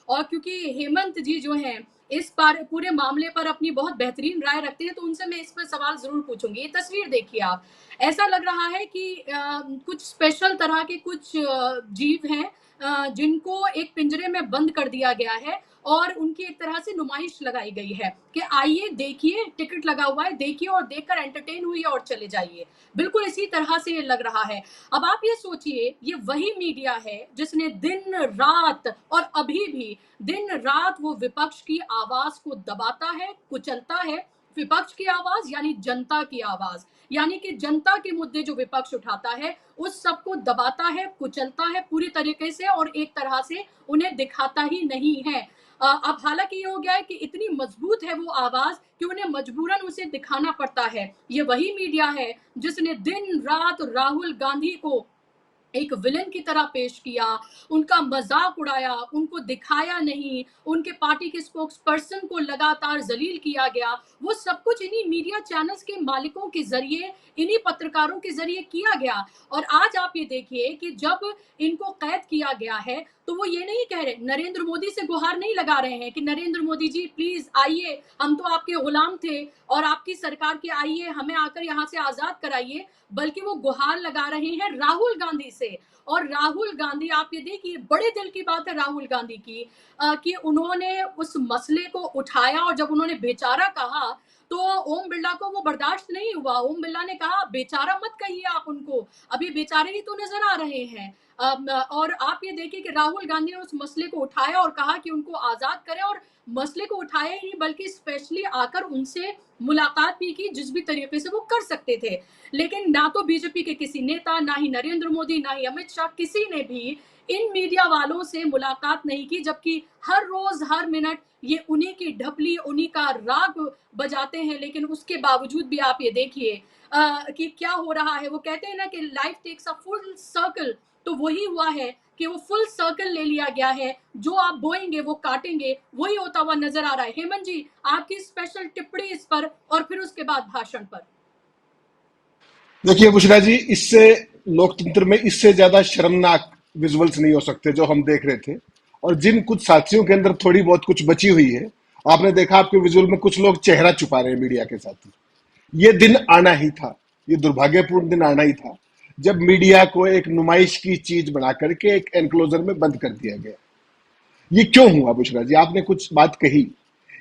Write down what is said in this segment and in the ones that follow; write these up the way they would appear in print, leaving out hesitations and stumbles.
और क्योंकि हेमंत जी जो हैं इस पर पूरे मामले पर अपनी बहुत बेहतरीन राय रखते हैं, तो उनसे मैं इस पर सवाल जरूर पूछूंगी। ये तस्वीर देखिए आप, ऐसा लग रहा है कि कुछ स्पेशल तरह के कुछ जीव हैं जिनको एक पिंजरे में बंद कर दिया गया है और उनकी एक तरह से नुमाइश लगाई गई है कि आइए देखिए, टिकट लगा हुआ है, देखिए और देखकर एंटरटेन हुई और चले जाइए। बिल्कुल इसी तरह से ये लग रहा है। अब आप ये सोचिए, ये वही मीडिया है जिसने दिन रात और अभी भी दिन रात वो विपक्ष की आवाज को दबाता है, कुचलता है। विपक्ष की आवाज यानी जनता की आवाज, यानी कि जनता के मुद्दे जो विपक्ष उठाता है उस सबको दबाता है, कुचलता है पूरी तरीके से और एक तरह से उन्हें दिखाता ही नहीं है। अब हालांकि ये हो गया है कि इतनी मजबूत है वो आवाज कि उन्हें मजबूरन उसे दिखाना पड़ता है। ये वही मीडिया है जिसने दिन रात राहुल गांधी को एक विलन की तरह पेश किया, उनका मजाक उड़ाया, उनको दिखाया नहीं, उनके पार्टी के स्पोक्स पर्सन को लगातार जलील किया गया। वो सब कुछ इन्हीं मीडिया चैनल्स के मालिकों के जरिए, इन्हीं पत्रकारों के जरिए किया गया। और आज आप ये देखिए कि जब इनको कैद किया गया है तो वो ये नहीं कह रहे, नरेंद्र मोदी से गुहार नहीं लगा रहे हैं कि नरेंद्र मोदी जी प्लीज आइए, हम तो आपके गुलाम थे और आपकी सरकार के आइए, हमें आकर यहाँ से आजाद कराइए, बल्कि वो गुहार लगा रहे हैं राहुल गांधी से। और राहुल गांधी, आप ये देखिए, बड़े दिल की बात है राहुल गांधी की कि उन्होंने उस मसले को उठाया और जब उन्होंने बेचारा कहा तो ओम बिरला को वो बर्दाश्त नहीं हुआ। ओम बिरला ने कहा बेचारा मत कहिए आप उनको, अभी बेचारे ही तो नजर आ रहे हैं। और आप ये देखिए कि राहुल गांधी ने उस मसले को उठाया और कहा कि उनको आजाद करें, और मसले को उठाया ही बल्कि स्पेशली आकर उनसे मुलाकात भी की जिस भी तरीके से वो कर सकते थे। लेकिन ना तो बीजेपी के किसी नेता, ना ही नरेंद्र मोदी, ना ही अमित शाह, किसी ने भी इन मीडिया वालों से मुलाकात नहीं की, जबकि हर रोज हर मिनट ये उन्हीं की ढपली, उन्हीं का राग बजाते हैं। लेकिन उसके बावजूद भी आप ये देखिए कि क्या हो रहा है। वो कहते हैं ना कि life takes a full circle, तो वही हुआ है कि वो फुल सर्कल ले लिया गया है। जो आप बोएंगे वो काटेंगे, वही होता हुआ नजर आ रहा है। हेमंत जी, आपकी स्पेशल टिप्पणी इस पर और फिर उसके बाद भाषण पर। देखिए बुशरा जी, इससे लोकतंत्र में इससे ज्यादा शर्मनाक विजुअल्स नहीं हो सकते जो हम देख रहे थे। और जिन कुछ साथियों के अंदर थोड़ी बहुत कुछ बची हुई है, आपने देखा आपके विजुअल में कुछ लोग चेहरा छुपा रहे हैं मीडिया के साथ। ये दिन आना ही था, ये दुर्भाग्यपूर्ण दिन आना ही था जब मीडिया को एक नुमाइश की चीज बना करके एक एनक्लोजर में बंद कर दिया गया। ये क्यों हुआ बुशरा जी? आपने कुछ बात कही।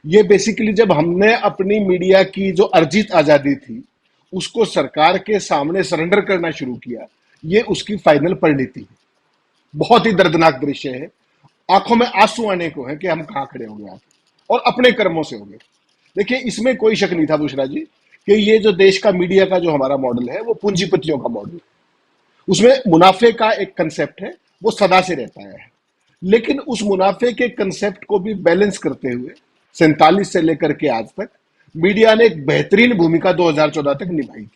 ये बेसिकली जब हमने अपनी मीडिया की जो अर्जित आजादी थी उसको सरकार के सामने सरेंडर करना शुरू किया, ये उसकी फाइनल परिणति है। बहुत ही दर्दनाक दृश्य है। आंखों में आंसू आने को है कि हम कहां खड़े हो गए और अपने कर्मों से हो गए। देखिए, इसमें कोई शक नहीं था बुशरा जी कि ये जो देश का मीडिया का जो हमारा मॉडल है वो पूंजीपतियों का मॉडल है। उसमें मुनाफे का एक कंसेप्ट है, वो सदा से रहता है। लेकिन उस मुनाफे के कंसेप्ट को भी बैलेंस करते हुए 47 से लेकर के आज तक मीडिया ने एक बेहतरीन भूमिका 2014 तक निभाई थी।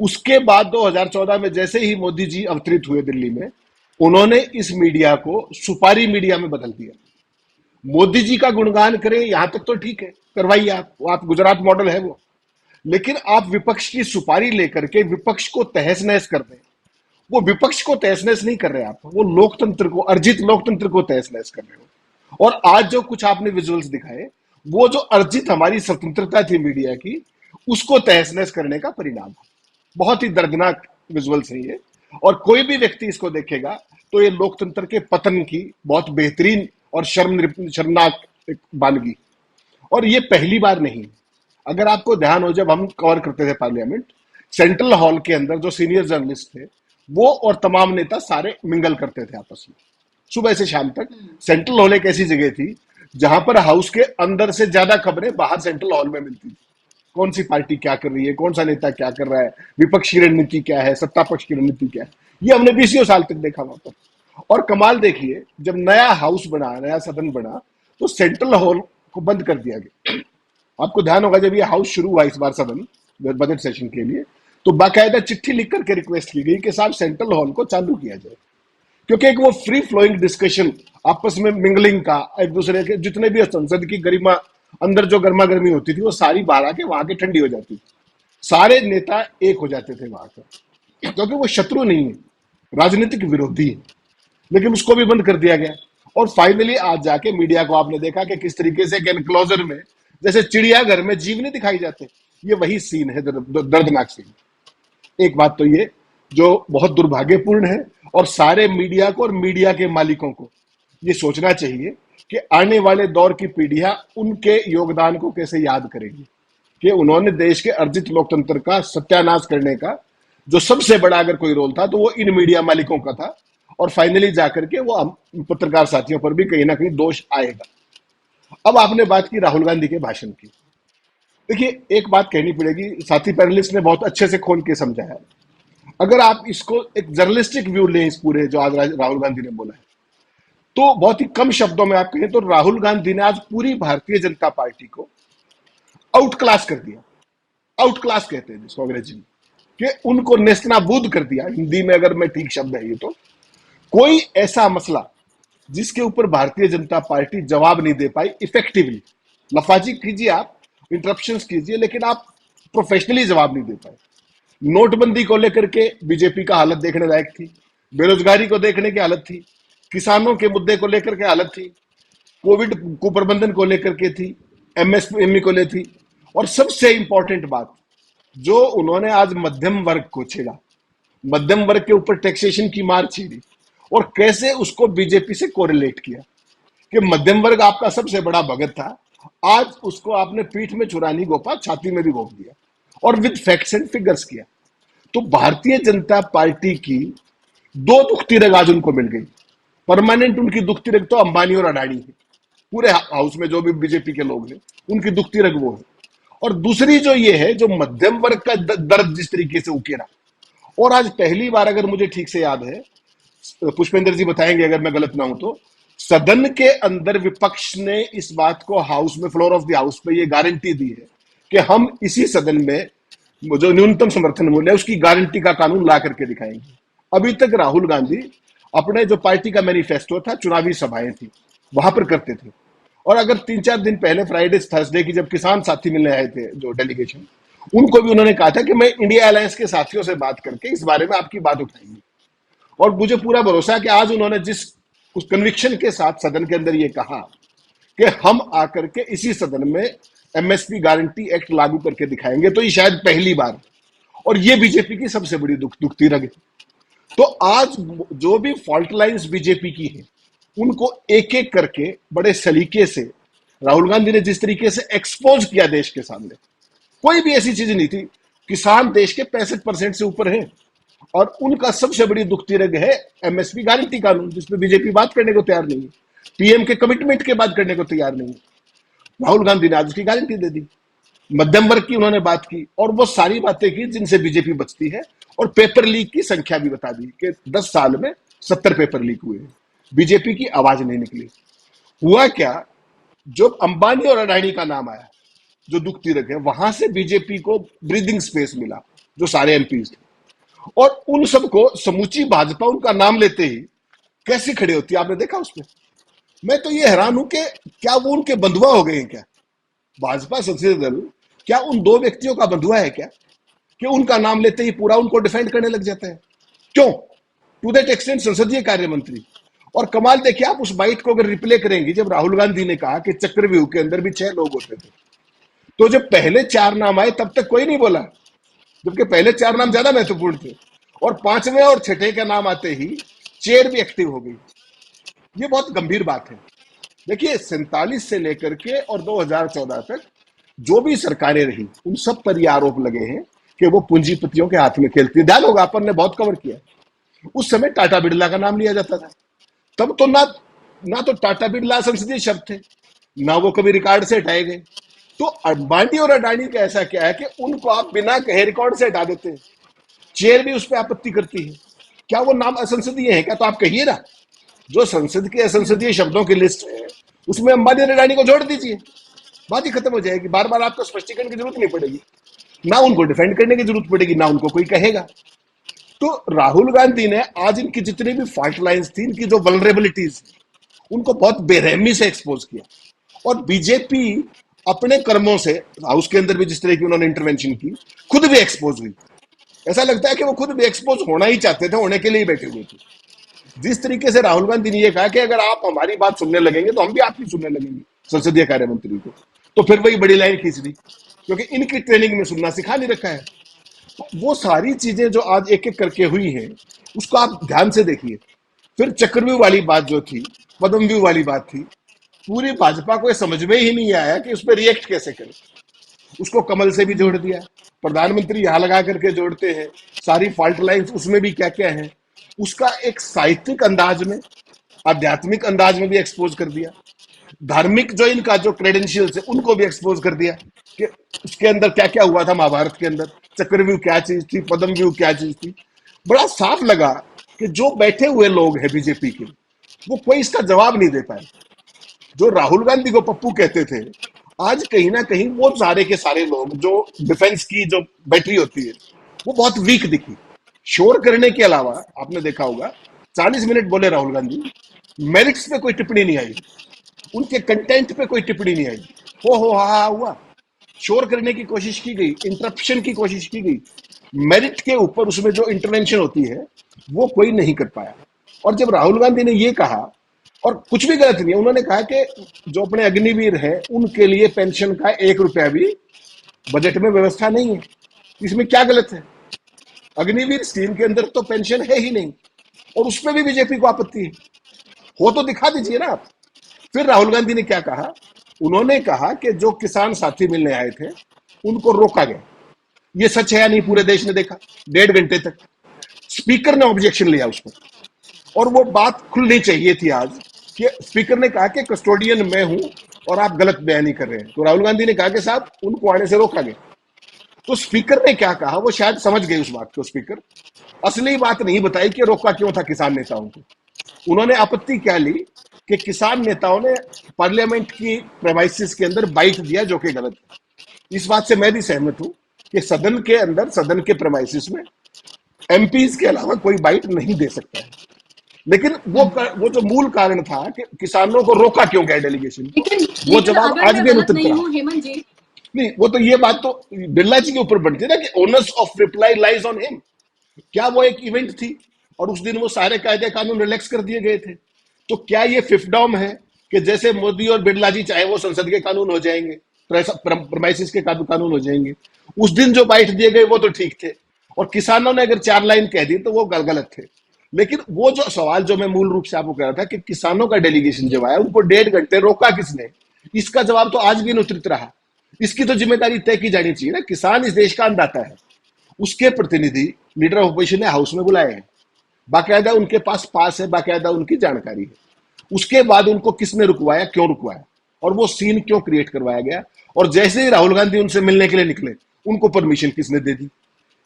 उसके बाद 2014 में जैसे ही मोदी जी अवतरित हुए दिल्ली में, उन्होंने इस मीडिया को सुपारी मीडिया में बदल दिया। मोदी जी का गुणगान करें यहां तक तो ठीक है, करवाइए, आप गुजरात मॉडल है वो। लेकिन आप विपक्ष की सुपारी लेकर के विपक्ष को तहस नहस कर दें। वो विपक्ष को तहस नहस नहीं कर रहे आप, वो लोकतंत्र को, अर्जित लोकतंत्र को तहस नहस कर रहे हो। और आज जो कुछ आपने विजुअल्स दिखाए, वो जो अर्जित हमारी स्वतंत्रता थी मीडिया की, उसको तहस नहस करने का परिणाम है। बहुत ही दर्दनाक विजुअल्स है ये। और कोई भी व्यक्ति इसको देखेगा तो ये लोकतंत्र के पतन की बहुत बेहतरीन और शर्मनाक एक बानगी। और ये पहली बार नहीं। अगर आपको ध्यान हो, जब हम कवर करते थे पार्लियामेंट, सेंट्रल हॉल के अंदर जो सीनियर जर्नलिस्ट थे वो और तमाम नेता सारे मिंगल करते थे आपस में सुबह से शाम तक। सेंट्रल हॉल एक ऐसी जगह थी जहां पर हाउस के अंदर से ज्यादा खबरें बाहर सेंट्रल हॉल में मिलती थी। कौन सी पार्टी क्या कर रही है, कौन सा नेता क्या कर रहा है, विपक्ष की रणनीति क्या है, सत्ता पक्ष की रणनीति क्या है, ये हमने 20 साल तक देखा वहां पर। और कमाल देखिए, जब नया हाउस बना, नया सदन बना, तो सेंट्रल हॉल को बंद कर दिया गया। आपको ध्यान होगा जब ये हाउस शुरू हुआ इस बार सदन बजट सेशन के लिए, तो बाकायदा चिट्ठी लिख करके रिक्वेस्ट की गई कि साहब सेंट्रल हॉल को चालू किया जाए। क्योंकि एक वो फ्री फ्लोइंग डिस्कशन, आपस में मिंगलिंग का, एक दूसरे के जितने भी संसद की गरिमा, अंदर जो गर्मा गर्मी होती थी वो सारी बाहर आके वहां के ठंडी हो जाती थी। सारे नेता एक हो जाते थे वहां पर, क्योंकि वो शत्रु नहीं है, राजनीतिक विरोधी है। लेकिन उसको भी बंद कर दिया गया। और फाइनली आज जाके मीडिया को आपने देखा कि किस तरीके से एक एनक्लोजर में, जैसे चिड़ियाघर में जीव नहीं दिखाई जाते, ये वही सीन है, दर्दनाक सीन। एक बात तो ये जो बहुत दुर्भाग्यपूर्ण है, और सारे मीडिया को और मीडिया के मालिकों को ये सोचना चाहिए कि आने वाले दौर की पीढ़ियां उनके योगदान को कैसे याद करेगी, कि उन्होंने देश के अर्जित लोकतंत्र का सत्यानाश करने का जो सबसे बड़ा अगर कोई रोल था तो वो इन मीडिया मालिकों का था, और फाइनली जाकर के वो पत्रकार साथियों पर भी कहीं ना कहीं दोष आएगा। अब आपने बात की राहुल गांधी के भाषण की। देखिए, एक बात कहनी पड़ेगी, साथी पैनलिस्ट ने बहुत अच्छे से खोल के समझाया। अगर आप इसको एक जर्नलिस्टिक व्यू लें इस पूरे जो आज राहुल गांधी ने बोला है, तो बहुत ही कम शब्दों में आप कहें तो राहुल गांधी ने आज पूरी भारतीय जनता पार्टी को आउट क्लास कर दिया। आउट क्लास कहते हैं जिसको अंग्रेजी में, कि उनको नेस्तनाबूद कर दिया, हिंदी में अगर मैं ठीक शब्द है ये। तो कोई ऐसा मसला जिसके ऊपर भारतीय जनता पार्टी जवाब नहीं दे पाई इफेक्टिवली, लफाजी कीजिए आप, इंटरप्शंस कीजिए, लेकिन आप प्रोफेशनली जवाब नहीं दे पाए। नोटबंदी को लेकर के बीजेपी का हालत देखने लायक थी, बेरोजगारी को देखने की हालत थी, किसानों के मुद्दे को लेकर के हालत थी, कोविड कुप्रबंधन को लेकर के थी, एमएसएमई को ले थी, और सबसे इंपॉर्टेंट बात जो उन्होंने आज मध्यम वर्ग को छेड़ा, मध्यम वर्ग के ऊपर टैक्सेशन की मार छेड़ी, और कैसे उसको बीजेपी से कोरिलेट किया कि मध्यम वर्ग आपका सबसे बड़ा भगत था, आज उसको आपने पीठ में छुरा नहीं घोपा, छाती में भी घोप दिया, और विद फैक्ट्स एंड फिगर्स किया। तो भारतीय जनता पार्टी की दो दुखती रग आज उनको मिल गई। परमानेंट उनकी दुखती रग तो अंबानी और अडानी है, पूरे हाउस में जो भी बीजेपी के लोग हैं उनकी दुखती रग वो है। और दूसरी जो ये है, जो मध्यम वर्ग का दर्द जिस तरीके से उकेरा, और आज पहली बार अगर मुझे ठीक से याद है, पुष्पेंद्र जी बताएंगे अगर मैं गलत ना हूं तो, सदन के अंदर विपक्ष ने इस बात को हाउस में, फ्लोर ऑफ द हाउस पे ये गारंटी दी है कि हम इसी सदन में जो न्यूनतम समर्थन मूल्य है उसकी गारंटी का कानून ला करके दिखाएंगे। अभी तक राहुल गांधी अपने जो पार्टी का मैनिफेस्टो था, चुनावी सभाएं थी, वहां पर करते थे। और अगर 3-4 दिन पहले फ्राइडे थर्सडे की जब किसान साथी मिलने आए थे जो डेलीगेशन, उनको भी उन्होंने कहा था कि मैं इंडिया अलायंस के साथियों से बात करके इस बारे में आपकी बात उठाएंगे। और मुझे पूरा भरोसा है कि आज उन्होंने जिस उस कन्विक्शन के साथ सदन के अंदर ये कहा कि हम आकर के इसी सदन में एमएसपी गारंटी एक्ट लागू करके दिखाएंगे, तो ये शायद पहली बार, और ये बीजेपी की सबसे बड़ी दुखती रग है। तो आज जो भी फॉल्ट लाइंस बीजेपी की है उनको एक एक करके बड़े सलीके से राहुल गांधी ने जिस तरीके से एक्सपोज किया देश के सामने, कोई भी ऐसी चीज नहीं थी। किसान देश के 65% से ऊपर है, और उनका सबसे बड़ी दुखती रग है एमएसपी गारंटी कानून, जिसपे बीजेपी बात करने को तैयार नहीं है, पीएम के कमिटमेंट के बात करने को तैयार नहीं है। राहुल गांधी ने आज उसकी गारंटी दे दी। मध्यम वर्ग की उन्होंने बात की, और वो सारी बातें की जिनसे बीजेपी बचती है, और पेपर लीक की संख्या भी बता दी कि 10 साल में 70 पेपर लीक हुए हैं। बीजेपी की आवाज नहीं निकली। हुआ क्या, जो अंबानी और अडानी का नाम आया, जो दुखती रग है, वहां से बीजेपी को ब्रीदिंग स्पेस मिला, जो सारे एमपीज थे, और उन सबको समूची भाजपा उनका नाम लेते ही कैसे खड़े होती है आपने देखा उसमें। मैं तो ये हैरान हूं कि क्या वो उनके बंधुआ हो गए हैं क्या? भाजपा संसदीय दल क्या उन दो व्यक्तियों का बंधुआ है क्या, कि उनका नाम लेते ही पूरा उनको डिफेंड करने लग जाता है? क्यों? टू दैट एक्सटेंट संसदीय कार्य मंत्री। और कमाल देखिए आप उस बाइट को अगर रिप्ले करेंगे, जब राहुल गांधी ने कहा कि चक्रव्यूह के अंदर भी 6 लोग होते थे, तो जब पहले 4 नाम आए तब तक कोई नहीं बोला, जबकि पहले 4 नाम ज्यादा महत्वपूर्ण थे, और 5वें और 6ठे का नाम आते ही चेयर भी एक्टिव हो गई। ये बहुत गंभीर बात है। देखिए, 47 से लेकर के और 2014 तक जो भी सरकारें रही, उन सब पर ये आरोप लगे हैं कि वो पूंजीपतियों के हाथ में खेलती है। ध्यान होगा, अपन ने बहुत कवर किया। उस समय टाटा बिरला का नाम लिया जाता था, तब तो ना तो टाटा बिरला संसदीय शब्द थे, ना वो कभी रिकॉर्ड से हटाए गए। तो अंबानी और अडानी का ऐसा क्या है कि उनको आप बिना कहे रिकॉर्ड से हटा देते हैं, चेयर भी उस पर आपत्ति करती है। क्या वो नाम असंसदीय है क्या? तो आप कहिए ना, जो संसद के असंसदीय शब्दों की लिस्ट है उसमें अंबानी और अडानी को जोड़ दीजिए, बात ही खत्म हो जाएगी। बार बार आपको स्पष्टीकरण की जरूरत नहीं पड़ेगी, ना उनको डिफेंड करने की जरूरत पड़ेगी, ना उनको कोई कहेगा। तो राहुल गांधी ने आज इनकी जितनी भी फॉल्ट लाइंस थी, इनकी जो वल्नरेबिलिटीज, उनको बहुत बेरहमी से एक्सपोज किया। और बीजेपी अपने कर्मों से हाउस के अंदर भी जिस तरह की उन्होंने इंटरवेंशन की, खुद भी एक्सपोज हुई। ऐसा लगता है कि वो खुद भी एक्सपोज होना ही चाहते थे, होने के लिए ही बैठे हुए थे। जिस तरीके से राहुल गांधी ने ये कहा कि अगर आप हमारी बात सुनने लगेंगे तो हम भी आपकी सुनने लगेंगे, संसदीय कार्य मंत्री को, तो फिर वही बड़ी लाइन खींच दी, क्योंकि इनकी ट्रेनिंग में सुनना सिखा नहीं रखा है। वो सारी चीजें जो आज एक एक करके हुई हैं, उसको आप ध्यान से देखिए। फिर चक्रव्यूह वाली बात जो थी, पद्मव्यूह वाली बात थी, पूरी भाजपा को ये समझ में ही नहीं आया कि उस पर रिएक्ट कैसे करें। उसको कमल से भी जोड़ दिया, प्रधानमंत्री यहां लगा करके जोड़ते हैं, सारी फॉल्ट लाइन्स उसमें भी क्या क्या है, उसका एक साहित्यिक अंदाज में, आध्यात्मिक अंदाज में भी एक्सपोज कर दिया। धार्मिक जो इनका जो क्रेडेंशियल्स है उनको भी एक्सपोज कर दिया कि उसके अंदर क्या क्या हुआ था महाभारत के अंदर, चक्रव्यूह क्या चीज थी, पद्मव्यूह क्या चीज थी। बड़ा साफ लगा कि जो बैठे हुए लोग हैं बीजेपी के, वो कोई इसका जवाब नहीं दे पाए। जो राहुल गांधी को पप्पू कहते थे, आज कहीं ना कहीं वो सारे के सारे लोग जो डिफेंस की जो बैटरी होती है वो बहुत वीक दिखी। शोर करने के अलावा आपने देखा होगा 40 मिनट बोले राहुल गांधी, मेरिट्स पे कोई टिप्पणी नहीं आई, उनके कंटेंट पे कोई टिप्पणी नहीं आई। हो हा हुआ, शोर करने की कोशिश की गई, इंटरप्शन की कोशिश की गई, मेरिट के ऊपर उसमें जो इंटरवेंशन होती है वो कोई नहीं कर पाया। और जब राहुल गांधी ने ये कहा, और कुछ भी गलत नहीं है, उन्होंने कहा कि जो अपने अग्निवीर हैं उनके लिए पेंशन का 1 रुपया भी बजट में व्यवस्था नहीं है। इसमें क्या गलत है? अग्निवीर स्कीम के अंदर तो पेंशन है ही नहीं, और उसमें भी बीजेपी को आपत्ति है। हो तो दिखा दीजिए ना आप। फिर राहुल गांधी ने क्या कहा? उन्होंने कहा कि जो किसान साथी मिलने आए थे उनको रोका गया। ये सच है या नहीं पूरे देश ने देखा, 1.5 घंटे तक स्पीकर ने ऑब्जेक्शन लिया उस पर, और वो बात खुलनी चाहिए थी आज कि स्पीकर ने कहा कि कस्टोडियन मैं हूं और आप गलत बयानी कर रहे हैं। तो राहुल गांधी ने कहा कि साहब उनको आने से रोका गया। तो स्पीकर ने क्या कहा वो शायद समझ गए उस बात को। स्पीकर असली बात नहीं बताई कि रोका क्यों था किसान नेताओं को। उन्होंने आपत्ति क्या ली कि किसान नेताओं ने पार्लियामेंट की प्रेमाइसिस के अंदर बाइट दिया, जो कि गलत है। इस बात से मैं भी सहमत हूं कि सदन के अंदर, सदन के प्रेमाइसिस में एमपीज के अलावा कोई बाइट नहीं दे सकता है। लेकिन वो जो मूल कारण था कि किसानों को रोका क्यों गया डेलीगेशन, लेकिन वो लेकिन जवाब अगर आज मैं भी गलत अनुत्तरित नहीं रहा। हूँ हेमंत जी, नहीं, वो तो ये बात तो बिरला जी के ऊपर बनती है ना कि owners of reply lies on him. क्या वो एक इवेंट थी और उस दिन वो सारे कायदे कानून रिलैक्स कर दिए गए थे? तो क्या ये फिफ्थडॉम है कि जैसे मोदी और बिरला जी चाहे वो संसद के कानून हो जाएंगे, प्रमाइसिस के कानून हो जाएंगे? उस दिन जो बाइट दिए गए वो तो ठीक थे, और किसानों ने अगर 4 लाइन कह दी तो वो गलत थे। लेकिन वो जो सवाल जो मैं मूल रूप से आपको कह रहा था कि किसानों का डेलीगेशन जब आया उनको 1.5 घंटे रोका किसने, इसका जवाब तो आज भी अनुत्तरित रहा। इसकी तो जिम्मेदारी तय की जानी चाहिए ना। किसान इस देश का अन्नदाता है, उसके प्रतिनिधि लीडर ऑफ अपोजिशन ने हाउस में बुलाए हैं, बाकायदा उनके पास है, बाकायदा उनकी जानकारी है। उसके बाद उनको किसने रुकवाया, क्यों रुकवाया, और वो सीन क्यों क्रिएट करवाया गया? और जैसे ही राहुल गांधी उनसे मिलने के लिए निकले उनको परमिशन किसने दे दी?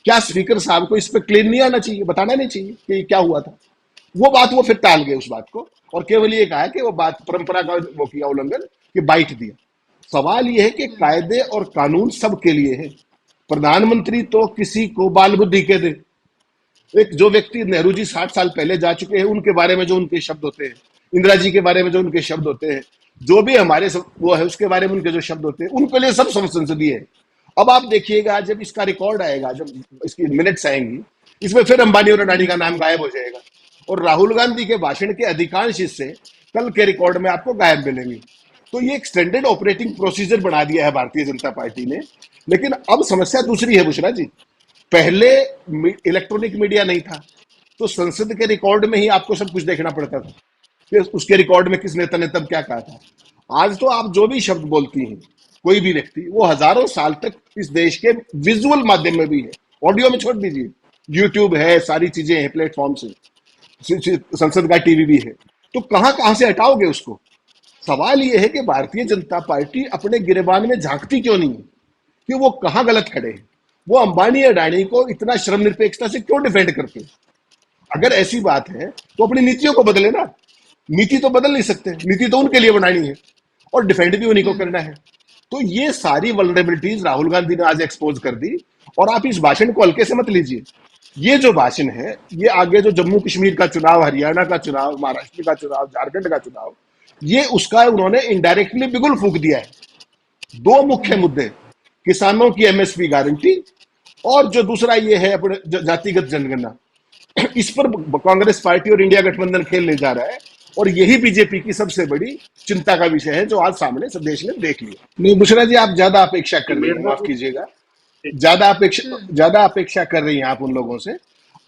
क्या स्पीकर साहब को इस पर क्लेम नहीं आना चाहिए, बताना नहीं चाहिए कि क्या हुआ था? वो बात वो फिर टाल गए उस बात को, और केवल ये कहा कि वो बात परंपरा का वो किया उल्लंघन, कि बाइट दिया। सवाल ये है कि कायदे और कानून सबके लिए है। प्रधानमंत्री तो किसी को बाल बुद्धि के दे। एक जो व्यक्ति, नेहरू जी 60 साल पहले जा चुके हैं, उनके बारे में जो उनके शब्द होते हैं, इंदिरा जी के बारे में जो उनके शब्द होते हैं, जो भी हमारे वो है उसके बारे में उनके जो शब्द होते हैं, उनके लिए सब संसदीय है। अब आप देखिएगा जब इसका रिकॉर्ड आएगा, जब इसकी मिनट्स आएंगी, इसमें फिर अंबानी और अडानी का नाम गायब हो जाएगा, और राहुल गांधी के भाषण के अधिकांश हिस्से कल के रिकॉर्ड में आपको गायब मिलेंगे। तो ये एक स्टैंडर्ड ऑपरेटिंग प्रोसीजर बना दिया है भारतीय जनता पार्टी ने। लेकिन अब समस्या दूसरी है बुशरा जी। पहले इलेक्ट्रॉनिक मीडिया नहीं था, तो संसद के रिकॉर्ड में ही आपको सब कुछ देखना पड़ता था कि उसके रिकॉर्ड में किस नेता ने तब क्या कहा था। आज तो आप जो भी शब्द बोलती हैं, कोई भी व्यक्ति, वो हजारों साल तक इस देश के विजुअल माध्यम में भी है, ऑडियो में छोड़ दीजिए, यूट्यूब है, सारी चीजें हैं, प्लेटफॉर्म से, संसद का टीवी भी है। तो कहां कहां से हटाओगे उसको? सवाल यह है कि भारतीय जनता पार्टी अपने गिरेबान में झांकती क्यों नहीं है कि वो कहां गलत खड़े हैं। वो अंबानी अडानी को इतना श्रम निरपेक्षता से क्यों डिफेंड करते हैं? अगर ऐसी बात है तो अपनी नीतियों को बदले ना। नीति तो बदल नहीं सकते, नीति तो उनके लिए बनानी है और डिफेंड भी उन्हीं को करना है। तो ये सारी वल्नरेबिलिटीज राहुल गांधी ने आज एक्सपोज कर दी, और आप इस भाषण को हल्के से मत लीजिए। ये जो भाषण है, ये आगे जो जम्मू कश्मीर का चुनाव, हरियाणा का चुनाव, महाराष्ट्र का चुनाव, झारखंड का चुनाव, ये उसका उन्होंने इनडायरेक्टली बिगुल फूंक दिया है। दो मुख्य मुद्दे, किसानों की एमएसपी गारंटी, और जो दूसरा ये है अपने जातिगत जनगणना। इस पर कांग्रेस पार्टी और इंडिया गठबंधन खेल ले जा रहा है, और यही बीजेपी की सबसे बड़ी चिंता का विषय है, जो आज सामने सब देश ने देख लिया। नहीं बुशरा जी, आप ज्यादा अपेक्षा कर रही हैं, माफ कीजिएगा, हम्म। ज्यादा अपेक्षा कर रही हैं आप उन लोगों से।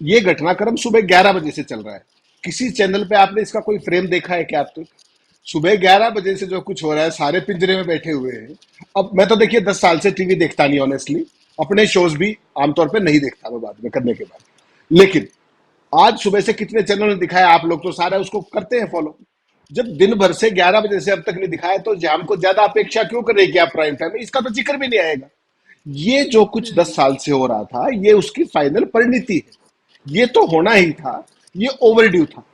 ये घटनाक्रम सुबह 11 बजे से चल रहा है। किसी चैनल पे आपने इसका कोई फ्रेम देखा है क्या अब तक? सुबह 11 बजे से जो कुछ हो रहा है, सारे पिंजरे में बैठे हुए हैं। अब मैं तो देखिए 10 साल से टीवी देखता नहीं, ऑनेस्टली अपने शोज भी आमतौर पे नहीं देखता मैं बाद में करने के बाद। लेकिन आज सुबह से कितने चैनल ने दिखाया, आप लोग तो सारा उसको करते हैं फॉलो। जब दिन भर से 11 बजे से अब तक नहीं दिखाया, तो हमको ज्यादा अपेक्षा क्यों कर रही है कि आप प्राइम टाइम में, इसका तो जिक्र भी नहीं आएगा। ये जो कुछ 10 साल से हो रहा था, ये उसकी फाइनल परिणति है। ये तो होना ही था, ये ओवरड्यू था।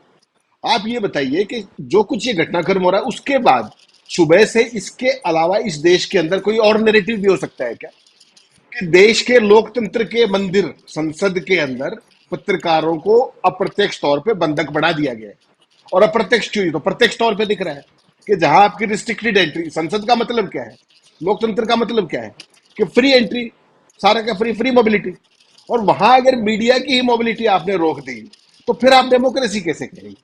आप ये बताइए कि जो कुछ ये घटनाक्रम हो रहा है, उसके बाद सुबह से इसके अलावा इस देश के अंदर कोई और नैरेटिव भी हो सकता है क्या? कि देश के लोकतंत्र के मंदिर संसद के अंदर पत्रकारों को अप्रत्यक्ष तौर पे बंधक बना दिया गया है। और अप्रत्यक्ष क्यों, तो प्रत्यक्ष तौर पे दिख रहा है कि जहां आपकी रिस्ट्रिक्टेड एंट्री, संसद का मतलब क्या है, लोकतंत्र का मतलब क्या है कि फ्री एंट्री, सारा का फ्री फ्री मोबिलिटी। और वहां अगर मीडिया की ही मोबिलिटी आपने रोक दी, तो फिर आप डेमोक्रेसी कैसे करेंगे?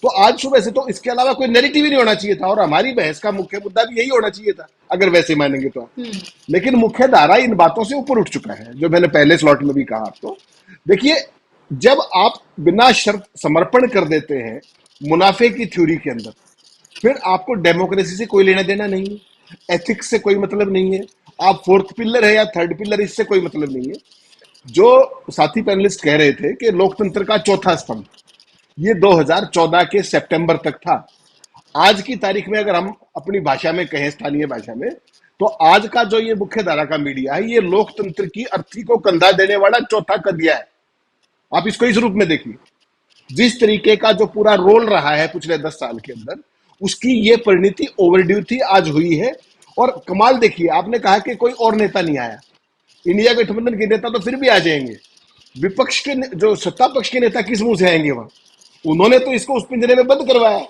तो आज सुबह से तो इसके अलावा कोई नैरेटिव ही नहीं होना चाहिए था, और हमारी बहस का मुख्य मुद्दा भी यही होना चाहिए था, अगर वैसे मानेंगे तो। हम्म। लेकिन मुख्य धारा इन बातों से ऊपर उठ चुका है, जो मैंने पहले स्लॉट में भी कहा आपको। देखिए, जब आप बिना शर्त समर्पण कर देते हैं मुनाफे की थ्योरी के अंदर, फिर आपको डेमोक्रेसी से कोई लेना देना नहीं है, एथिक्स से कोई मतलब नहीं है। आप फोर्थ पिलर है या थर्ड पिलर, इससे कोई मतलब नहीं है। जो साथी पैनलिस्ट कह रहे थे कि लोकतंत्र का चौथा स्तंभ, ये 2014 के सितंबर तक था। आज की तारीख में अगर हम अपनी भाषा में कहें, स्थानीय भाषा में, तो आज का जो ये मुख्य धारा का मीडिया है, ये लोकतंत्र की अर्थी को कंधा देने वाला चौथा कदिया है। आप इसको इस रूप में देखिए। जिस तरीके का जो पूरा रोल रहा है पिछले 10 साल के अंदर, उसकी ये परिणति ओवरड्यू थी, आज हुई है। और कमाल देखिए, आपने कहा कि कोई और नेता नहीं आया। इंडिया गठबंधन के नेता तो फिर भी आ जाएंगे, विपक्ष के जो सत्ता पक्ष के नेता किस मुंह से आएंगे वहां? उन्होंने तो इसको उस पिंजरे में बंद करवाया,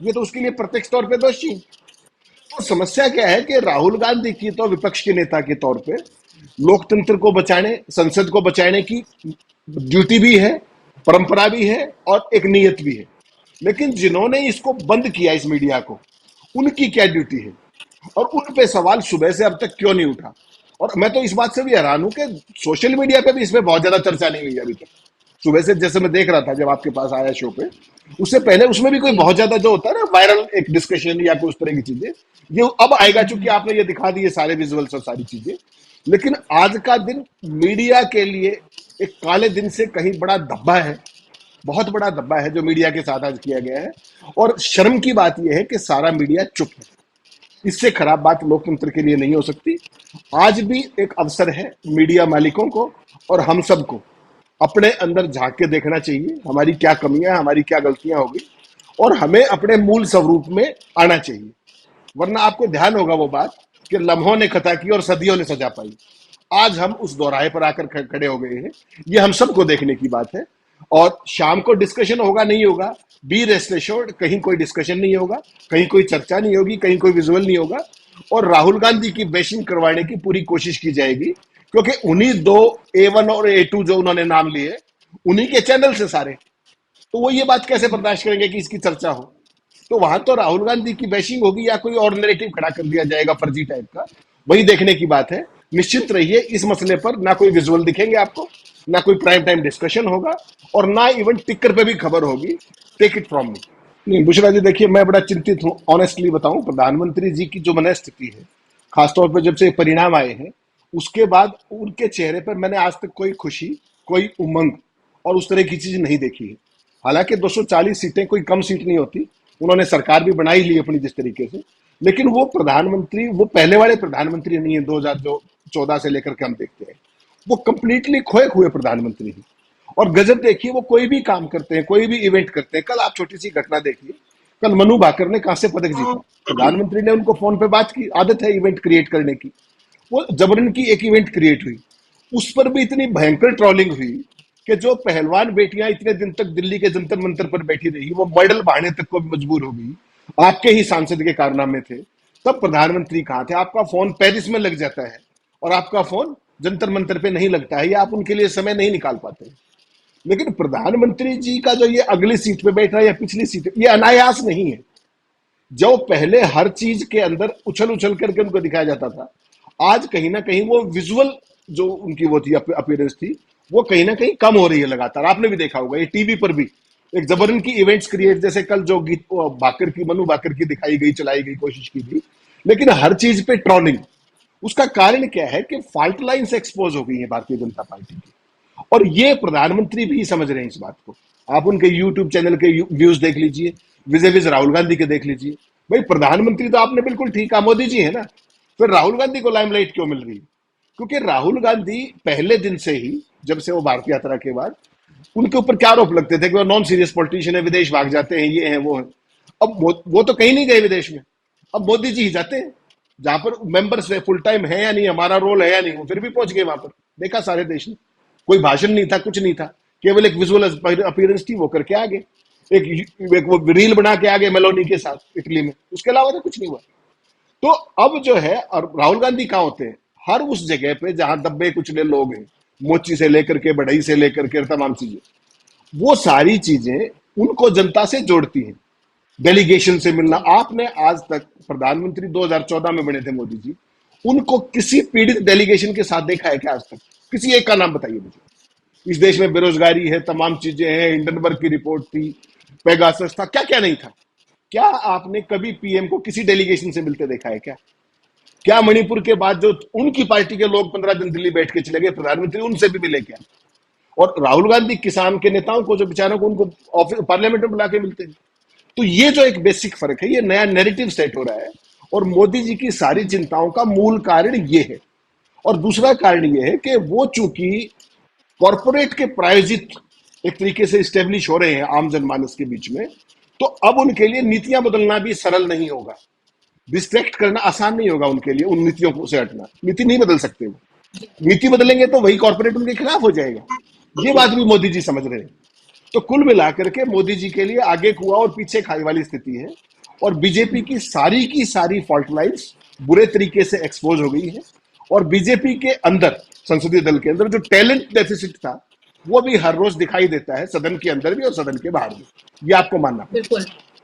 ये तो उसके लिए प्रत्यक्ष तौर पे दोषी। तो समस्या क्या है कि राहुल गांधी की तो विपक्ष के नेता के तौर पे लोकतंत्र को बचाने, संसद को बचाने की ड्यूटी भी है, परंपरा भी है, और एक नीयत भी है। लेकिन जिन्होंने इसको बंद किया, इस मीडिया को, उनकी क्या ड्यूटी है, और उन पे सवाल सुबह से अब तक क्यों नहीं उठा? और मैं तो इस बात से भी हैरान हूं कि सोशल मीडिया पे भी इसमें बहुत ज्यादा चर्चा नहीं हुई अभी तक। सुबह से जैसे मैं देख रहा था जब आपके पास आया शो पे, उससे पहले उसमें भी कोई जी। बहुत ज्यादा जो होता है ना वायरल एक डिस्कशन या कोई उस तरह की चीजें, ये अब आएगा, चूंकि आपने ये दिखा दी है सारे विजुअल्स और सारी चीजें। लेकिन आज का दिन मीडिया के लिए एक काले दिन से कहीं बड़ा धब्बा है, बहुत बड़ा धब्बा है जो मीडिया के साथ आज किया गया है। और शर्म की बात यह है कि सारा मीडिया चुप है। इससे खराब बात लोकतंत्र के लिए नहीं हो सकती। आज भी एक अवसर है मीडिया मालिकों को और हम सबको अपने अंदर झांक के देखना चाहिए, हमारी क्या कमियां, हमारी क्या गलतियां होगी, और हमें अपने मूल स्वरूप में आना चाहिए। वरना आपको ध्यान होगा वो बात कि लम्हों ने खता की और सदियों ने सजा पाई। आज हम उस दोराहे पर आकर खड़े हो गए हैं। ये हम सबको देखने की बात है। और शाम को डिस्कशन होगा नहीं होगा, बी रेस्ट एश्योर्ड, कहीं कोई डिस्कशन नहीं होगा, कहीं कोई चर्चा नहीं होगी, कहीं कोई विजुअल नहीं होगा। और राहुल गांधी की बैशिंग करवाने की पूरी कोशिश की जाएगी, क्योंकि उन्हीं दो A1 और A2 जो उन्होंने नाम लिए, उन्हीं के चैनल से सारे, तो वो ये बात कैसे बर्दाश्त करेंगे कि इसकी चर्चा हो? तो वहां तो राहुल गांधी की बैशिंग होगी या कोई और नैरेटिव खड़ा कर दिया जाएगा फर्जी टाइप का, वही देखने की बात है। निश्चित रहिए, इस मसले पर ना कोई विजुअल दिखेंगे आपको, ना कोई प्राइम टाइम डिस्कशन होगा, और ना इवन टिकर पे भी खबर होगी। Take it from me. नहीं बुशरा जी, देखिए मैं बड़ा चिंतित हूं, ऑनेस्टली बताऊं। प्रधानमंत्री जी की जो मनस्थिति है, खासतौर पर जब से परिणाम आए हैं, उसके बाद उनके चेहरे पर मैंने आज तक कोई खुशी, कोई उमंग और उस तरह की चीज नहीं देखी है। हालांकि 240 सीटें कोई कम सीट नहीं होती, उन्होंने सरकार भी बनाई ली अपनी जिस तरीके से, लेकिन वो प्रधानमंत्री, वो पहले वाले प्रधानमंत्री नहीं है 2014 से लेकर के हम देखते हैं। वो कंप्लीटली खोए हुए प्रधानमंत्री हैं। और गजब देखिए, वो कोई भी काम करते हैं, कोई भी इवेंट करते हैं। कल आप छोटी सी घटना देखिए, कल मनु भाकर ने कांस्य पदक जीता, प्रधानमंत्री ने उनको फोन पे बात की, आदत है इवेंट क्रिएट करने की, वो जबरन की एक इवेंट क्रिएट हुई, उस पर भी इतनी भयंकर ट्रोलिंग हुई कि जो पहलवान बेटियां इतने दिन तक दिल्ली के जंतर मंतर पर बैठी रही, वो मेडल बहाने तक को भी मजबूर हो गई। आपके ही सांसद के कारनामे थे। तब प्रधानमंत्री कहाँ थे? आपका फोन पेरिस में लग जाता है और आपका फोन जंतर मंतर पे नहीं लगता है, या आप उनके लिए समय नहीं निकाल पाते। लेकिन प्रधानमंत्री जी का जो ये अगली सीट पे बैठ रहा है या पिछली सीट पे, ये अनायास नहीं है। जो पहले हर चीज के अंदर उछल उछल करके उनको दिखाया जाता था, आज कहीं ना कहीं वो विजुअल जो उनकी वो थी अपीयरेंस थी, वो कहीं ना कहीं कम हो रही है लगातार। आपने भी देखा होगा ये टीवी पर भी एक जबरन की इवेंट्स क्रिएट, जैसे कल जो गीत बाकर की, मनु बाकर की दिखाई गई, चलाई गई, कोशिश की गई, लेकिन हर चीज पे ट्रोलिंग। उसका कारण क्या है कि फॉल्ट लाइन्स एक्सपोज हो गई है भारतीय जनता पार्टी की, और ये प्रधानमंत्री भी समझ रहे हैं इस बात को। आप उनके यूट्यूब चैनल के व्यूज देख लीजिए, विजय विज राहुल गांधी के देख लीजिए। भाई प्रधानमंत्री तो आपने बिल्कुल ठीक कहा, मोदी जी है ना, फिर राहुल गांधी को लाइमलाइट क्यों मिल रही है? क्योंकि राहुल गांधी पहले दिन से ही, जब से वो भारत यात्रा के बाद, उनके ऊपर क्या आरोप लगते थे कि वो नॉन सीरियस पॉलिटिशियन है, विदेश भाग जाते हैं, ये है वो है। अब वो तो कहीं नहीं गए विदेश में, अब मोदी जी ही जाते हैं जहां पर मेंबर्स फुल टाइम है या नहीं, हमारा रोल है या नहीं, वो फिर भी पहुंच गए वहां पर। देखा सारे देश ने, कोई भाषण नहीं था, कुछ नहीं था, केवल एक विजुअल अपीयरेंस थी, वो करके आ गए। एक वो रील बना के आ गए मेलोनी के साथ इटली में, उसके अलावा तो कुछ नहीं हुआ। तो अब जो है, और राहुल गांधी कहाँ होते हैं? हर उस जगह पे जहां दब्बे कुचले लोग हैं, मोची से लेकर के, बढ़ई से लेकर के, तमाम चीजें, वो सारी चीजें उनको जनता से जोड़ती हैं। डेलीगेशन से मिलना, आपने आज तक, प्रधानमंत्री 2014 में बने थे मोदी जी, उनको किसी पीड़ित डेलीगेशन के साथ देखा है क्या आज तक? किसी एक का नाम बताइए मुझे। इस देश में बेरोजगारी है, तमाम चीजें हैं, हिंडनबर्ग की रिपोर्ट थी, पेगासस था, क्या क्या नहीं था। क्या आपने कभी पीएम को किसी डेलीगेशन से मिलते देखा है क्या? क्या मणिपुर के बाद जो उनकी पार्टी के लोग 15 दिन दिल्ली बैठ के चले गए, प्रधानमंत्री उनसे भी मिले क्या? और राहुल गांधी किसान के नेताओं को, जो बेचारों को, उनको ऑफिस पार्लियामेंट में बुला के मिलते हैं। तो ये जो एक बेसिक फर्क है, ये नया नैरेटिव सेट हो रहा है, और मोदी जी की सारी चिंताओं का मूल कारण ये है। और दूसरा कारण ये है कि वो चूंकि कॉरपोरेट के प्रायोजित एक तरीके से स्टेब्लिश हो रहे हैं आम जनमानस के बीच में, तो अब उनके लिए नीतियां बदलना भी सरल नहीं होगा, डिस्ट्रैक्ट करना आसान नहीं होगा उनके लिए, उन नीतियों को से हटना। नीति नहीं बदल सकते वो, नीति बदलेंगे तो वही कॉर्पोरेट उनके खिलाफ हो जाएगा। ये बात भी मोदी जी समझ रहे हैं। तो कुल मिलाकर के मोदी जी के लिए आगे कुआ और पीछे खाई वाली स्थिति है, और बीजेपी की सारी फॉल्ट लाइन्स बुरे तरीके से एक्सपोज हो गई है। और बीजेपी के अंदर, संसदीय दल के अंदर, जो टैलेंट डेफिसिट था, वो भी हर रोज दिखाई देता है, सदन के अंदर भी और सदन के बाहर भी। ये आपको मानना बिल्कुल।